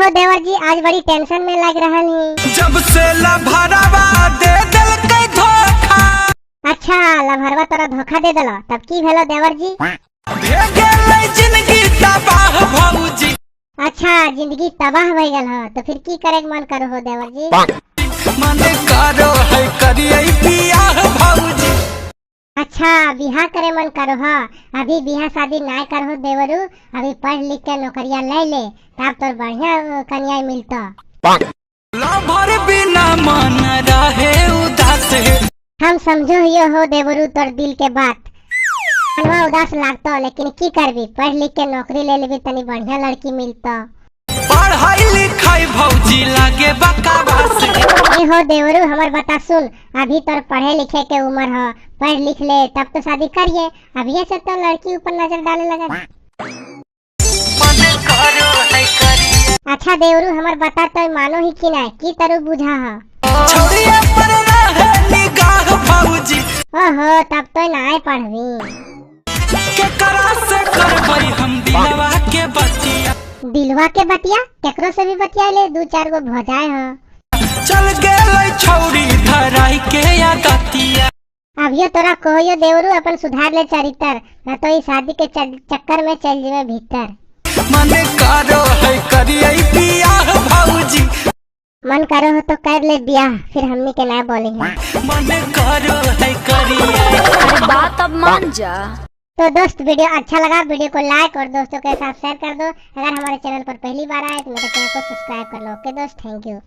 हो देवर जी, आज बड़ी टेंशन में लग रहा नहीं। जब से लभरवा दे दिल के धोखा। अच्छा, लभरवा तोरा धोखा दे दिला, तब की भेलो देवर जी? जिंदगी तबाह भौजी। अच्छा, जिंदगी तबाह हो गल हो, तो फिर की करे मन करो हो देवर जी? मन करो है करिए बियाह भौजी। अच्छा, बियाह करे मन करो हो। अभी बियाह शादी ना करो देवरू, अभी पढ़ लिख के नौकरिया ले ले, तब तो बढ़िया कन्या मिलता। लभर बिना मन रहे उदास। हम समझो यो हो देवरू तोर दिल के बात। मनवा उदास लागतो, लेकिन की करबी, पढ़ लिख के नौकरी ले लेबी तनी बढ़िया लड़की मिलता। पढ़ाई लिखाई भौजी लागे बकवास। ए हो देवरू, हमर बता सुन, अभी तोर पढ़े लिखे के उम्र हो, पढ़ लिख ले तब तो शादी करिए। अभी से तो लड़की ऊपर नजर डाले लगा। अच्छा देवरू, हमर बता तो मानो ही कि ना, की तरु बुझा हो? छोड़िए पर रहे निगाह भौजी। ओहो, तब तो ना पढ़वी। केकरा से करबई हम दिलवा के बतिया। दिलवा के बतिया केकरो से भी बतिया ले, दू चार गो भजाए हो। चल गेलै छौरी धराई के आदतिया। अब ये तोरा कहो देवरू अपन सुधार ले चरित्र, न तो इस शादी के चक्कर में चल जावे भीतर। मन करो है करिए बियाह भौजी। मन करो हो तो कर ले बियाह, फिर हमनी के ना बोलेंगे। मन करो है करिए। बात अब मान जा। तो दोस्त, वीडियो अच्छा लगा, वीडियो को लाइक और दोस्तों के साथ शेयर कर दो। अगर हमारे चैनल पर पहली बार आए तो मेरे चैनल को सब्सक्राइब कर लो। ओके दोस्त, थैंक यू।